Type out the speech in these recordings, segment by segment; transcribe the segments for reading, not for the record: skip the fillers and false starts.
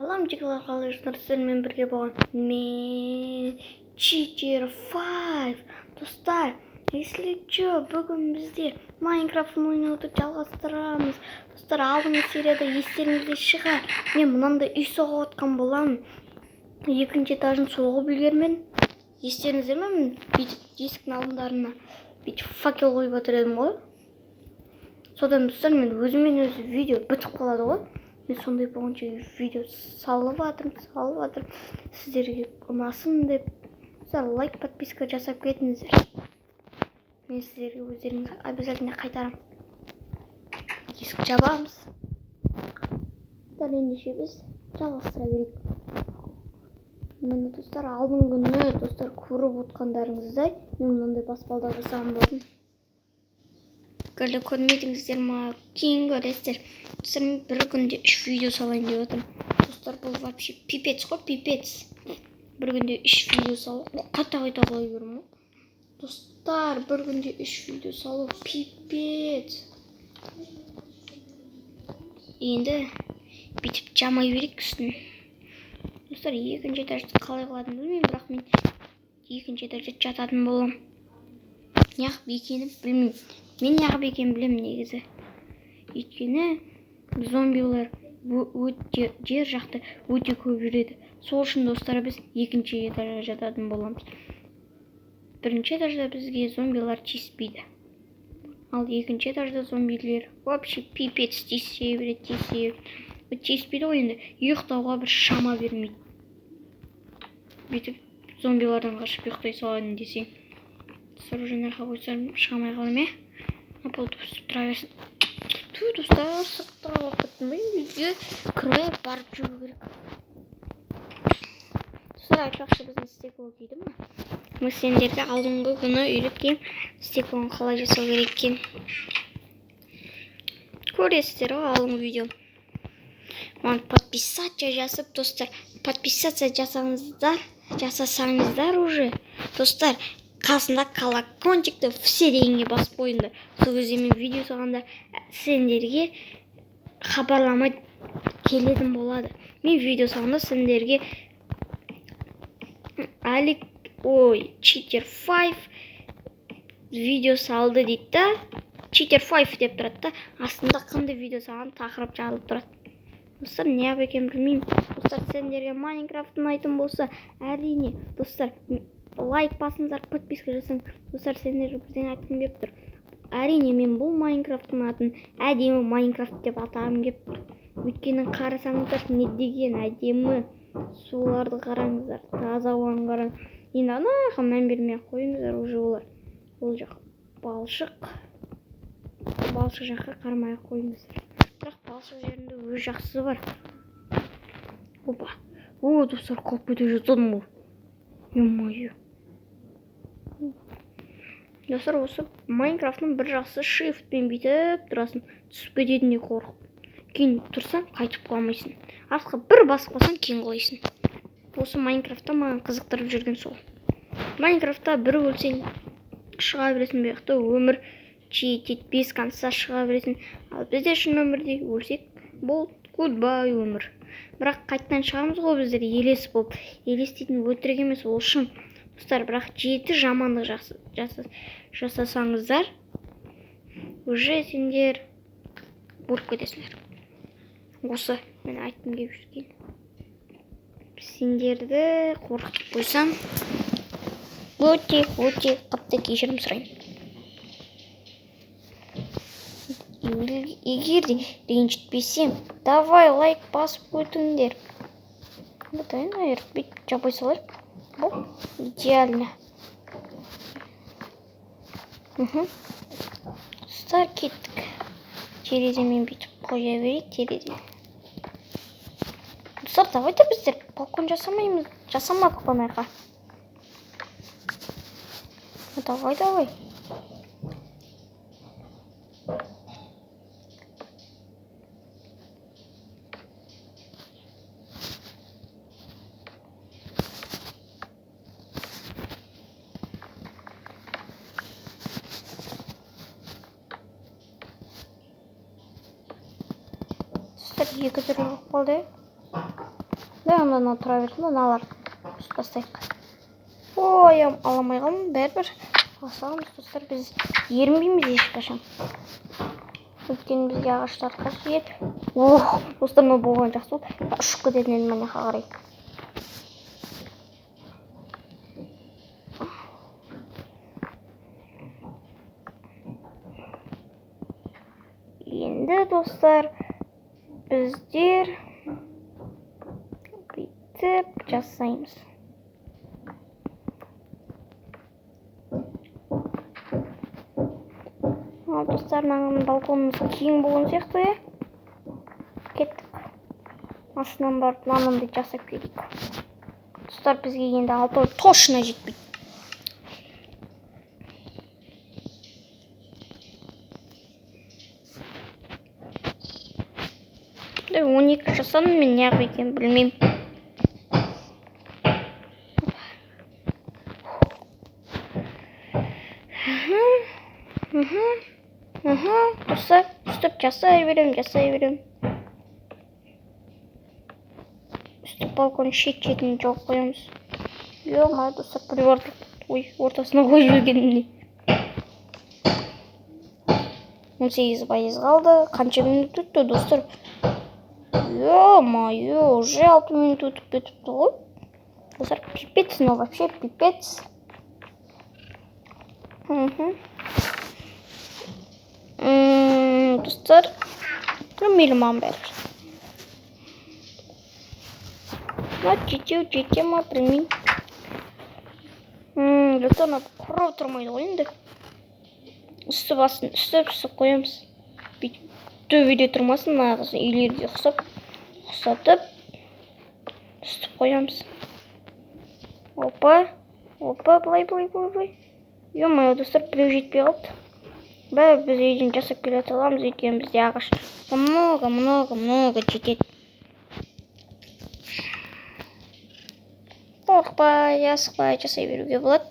Салам жигler қалайсыздар, сіздермен бірге болған мен Cheater 5. Достар, если чё, бүгін бізде Майнкрафтын ойнауды жалғастырамыз. Достар, алдыңғы серияда естеріңізде шығар, мен мынандай үй соғып отқан боламын. Екінші этажын соғып үлгермедім. Естеріңізде ме? Мен бүйтіп есіктің алдындарына бүйтіп факел қойып отыр едім ғой. Содан достар, мен өзімен өзі видео бітіп қалады ғой. Мен сондай болғанша видео салып жатырмын. Сіздерге ұнасын деп лайк, подписка жасап кетіңіздер. Мен сіздерге өздеріңізге обязательно қайтарам. Есік жабамыз. Ендеше біз жалғастыра берейік. Міне достар, алдыңғы күні достар көріп отқандарыңыздай мен мынандай баспалдақ жасаған болдым. Көрмедіңіздер ма? Кейін көресіздер. Достар, мен бір күнде 3 видео салайын деп отырмын. Достар, бұл вообще пипец қой, пипец. Бір күнде 3 видео салу. Қайта қалай берем ғой. Достар, бір күнде 3 видео салу пипец. Енді бүйтіп жамай берейік үстін. Достар, екінші этажды қалай қыладым білмеймін, бірақ мен екінші этажда жататын боламын. Неғып екенін білмеймін. Мен неғып екенін білемін негізі. Өйткені зомбилар жер жақта өте көп жүреді. Сол үшін достар, біз екінші этажда жататын боламыз. Бірінші этажда бізге зомбилар тиіспейді. Ал екінші этажда зомбилер вообще пипец тиісе береді. Тиіспейді ғой, енді ұйықтауға бір шама бермейді. Бүйтіп зомбилардан қашып ұйықтай салайын десең. Достар, уже нарқа қойсам шығамай қалым, болды, үстіп тұра берсін. Достар, сықтыра уақыттың ба, үйге кіріп барып жүру керек. Достар, айтпақшы біздің стекол дейді ма? Мен сендерге алдыңғы күні үйреткен стеклон қалай жасау керек екен. Көресіздер ғой алдыңғы видео. Маған подписация жасып, достар, подписация жасасаңыздар уже. Достар, қасында колокольчикті все дегенге басып қойыңдар. Сол кезде мен видео салғанда сендерге хабарлама келетін болады. Мен видео салғанда сендерге Cheater 5 видео салды дейді да. Cheater 5 деп тұрады да. Астында қандай видео салған тақырып жазылып тұрады. Достар, не екенін білмеймін. Достар, сендерге Майнкрафтын айтым болса, әрине, достар, лайк басыңыздар, подписка жасаңыз. Достар, сендерге бірден айтқым келіп тұр. Әрине, мен бұл Майнкрафтың атын әдемі Майнкрафт деп атағым келіп тұр. Өйткені қарасаңыздар, не деген әдемі. Суларды қараңыздар, таза ауаны қараңыздар. Енді анаға мән бермей қойыңыздар, уже олар. Ол жақ балшық жаққа қарамай қойыңыздар. Бірақ балшық жерінде өз жақсысы бар. Опа. Достар, қопыды жатадым бұл. Е-мойы. Достар, осы Майнкрафтың бір жақсы шифтпен бүйтіп тұрасың. Түсіп кететіндей қорқып. Кейін тұрсаң, қайтып қалмайсың. Артқа бір басып қалсаң, кейін қалайсың. Осы Майнкрафтта маған қызықтырып жүрген сол. Майнкрафтта бір өлсең шыға бересің, бияқта өмір жетпес конца шыға бересің. Ал бізде шын өмірде өлсек, бұл гудбай өмір. Бірақ қайттан шығамыз ғой біздер елес болып. Елес дейтін өтірік емес, ол шын. Достар, бірақ 7 жамандық жасасаңыздар, уже сендер өліп кетесіңдер. Осы мен айттым келіп жүрген. Сендерді қорқытып қойсам, өте қатты кешірім сұрайын. Егер де ренжітпесем, давай лайк басып өтіңдер. Бұтайын айырып бүйтіп жапай салайық. Бұл идеально. Достар, кеттік. Тереземен бүйтіп қоя берейік, терезе. Достар, давайте біздер балкон жасамаймыз. Жасамадық па нарқа? Давай. Достар, екі түрлі қалды. Мынаны отыра берсін, мыналар ұстасайық. Ой, аламай қалдым, бәрібір алсағымыз достар, біз ерінбейміз ешқашан. Өйткені бізге ағаштар қажет. Достар, мына болған жақсы болды. Ұшып кететін едім мына жаққа қарай. Енді достар, біздер бүйтіп жасаймыз. Достар, мына балконымыз кең болған сияқты. Кеттік. Астынан барып мынаны жасап келдік. Достар, бізге енді 6 ой точно жетпейді. 12 жасадым, мен неғып екенін білмеймін. Достар, үстіп жасай берем. Үстіп балкон шет-шетін жоқ қоямыз. Ма, достар, приварник. Ой, ортасына қойып жүргенімде. 18% қалды. Қанша минут өтті, достар? Ё-моё, уже 6 минут өтіп кетіпті ғой. Достар, пипец, но вообще пипец. Достар, білмейлі маған бәрі. Жете ма, білмеймін. Достар, құрап тұрмайды ғой енді. Үсті басын үстіп қоямыз. Төбеде тұрмасын, нағыз үйлерде ұқсатып үстіп қоямыз. Опа, былай. Ё-моё, достар, біреу жетпей қалды. Біз үйден жасап келе аламыз, өйткені бізде ағаш много жетеді. Қорықпай, асықпай жасай беруге болады.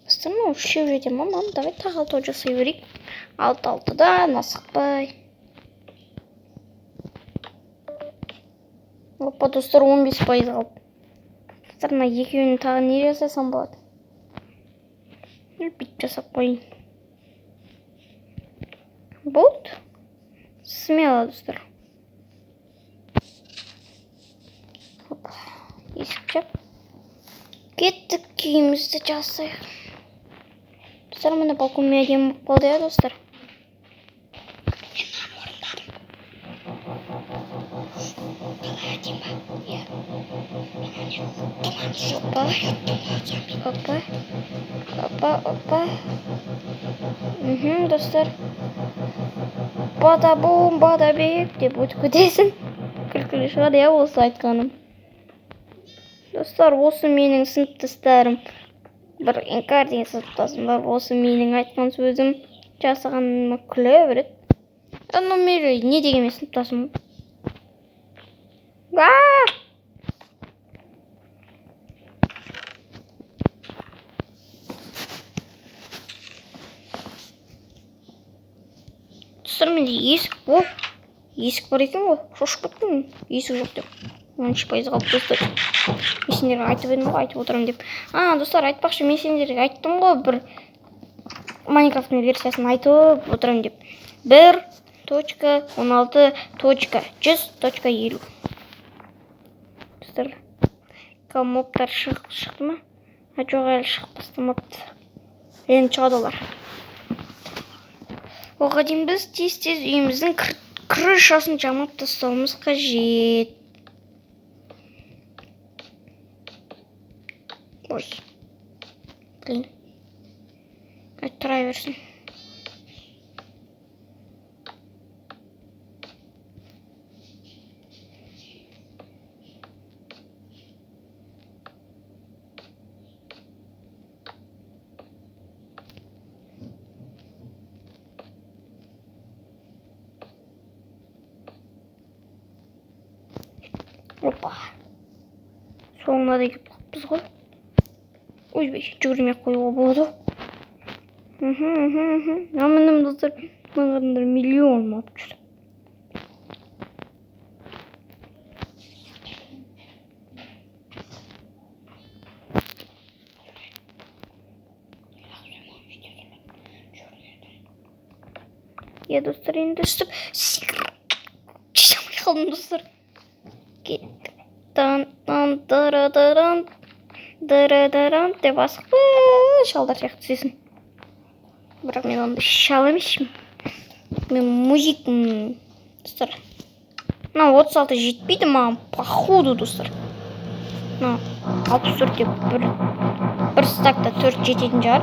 Остальное үшеу жете ма? Давай тағы 6 жасай берейік. 6-6-дан асықпай. Опа, достар, 15% қалды. Достар, мына екеуін тағы не жасасам болады? Бүйтіп жасап қойын. Болды. Смело, достар. Есік жап. Кеттік, киімізді жасайық. Достар, мына балкон әдемі болып қалды, достар. Опа. Достар. Бада-бум, бада-бек деп өтіп кетесің. Күлкілі шығар, я осы айтқаным. Достар, осы менің сыныптастарым. Бір инкар деген сыныптасым бар. Осы менің айтқан сөзім жасағаныма күле береді. Номері не дегенмен сыныптасым? Достар, менде есік бар екен ғой. Шошып кеттім, есік жоқ деп. 13% қалды, достар. Мен сендерге айтып едім ғой, айтып отырам деп. Достар, айтпақшы, мен сендерге айттым ғой, бір Майнкрафттың версиясын айтып отырам деп. 1.16.100.50. Достар, мобтар шықты ма? Жоқ, әлі шығып бастамапты. Енді шығады олар. Оған дейін біз тез үйіміздің крышасын жамап тастауымыз қажет. Ой. Блин. Тұра берсін. Опа. Соңына да келіп қалыппыз ғой. ойбай жүгірмей ақ қоюға болады. Амыным достар, мынағандар миллион алып жүр. Я достар енді үстіп секіріп шамай қалдым достар. Кеттік. Тан-тан-тара-таран дарадаран деп асықпа шалдар сияқты сезін. Бірақ мен онда шал емеспін. Мен музикмін достар. Мына 36 жетпейді маған походу достар. Мына 64 деп бір стакта 4 жететін шығар.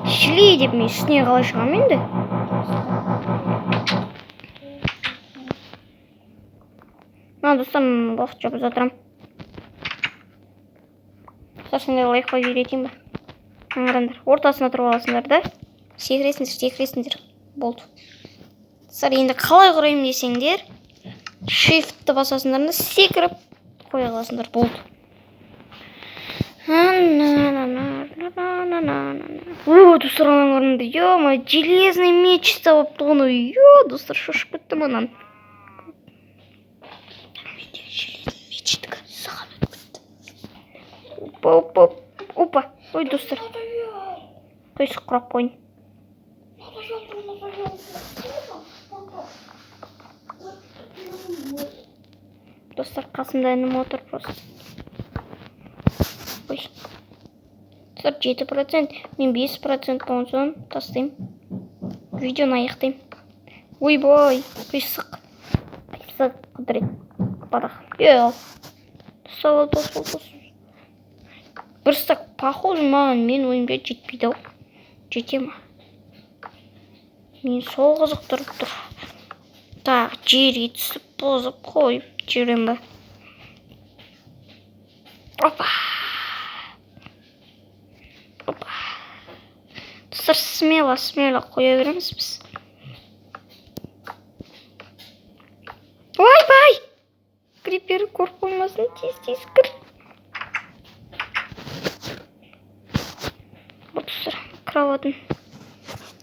Шілей деп мен үстіне қалай шығам енді? Достар, уақыт жабып жатырам. Сашындай лайфқа үйретейін ба? Аңғарандар, ортасына тұрып аласыңдар да. Секіресіңдер. Болды. Достар, енді қалай құрайым десеңдер, shift'ті басасыңдар да секіріп қоя қаласыңдар. Болды. Достар, аңғарымды. Ё-ма, железный меч ұстап тұғыны. Ё, достар, шошып кеттім онан. Опа. Ой, достар. Қойсық құрап қойын. Достар, қасымда інім отыр просто. Ой. Достар, 7%. Мен 5% болған соң тастайым. Видеоны аяқтайым. Ой-бой. Қойсық. Құдырет. Қападақ. Ел. Достар. Бір стак похож маған, мен ойымда жетпейді ау. Жете ма? Мен сол қызықтырып тұр. Так, жерге түсіп бозып қойып жүрем ба? Опа. Достар, смело қоя береміз біз. Ой-бай! Крипер көріп қоймасын, тез кір. Достар, кроватын.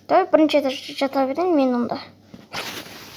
Давай бірінші жата берейін мен онда.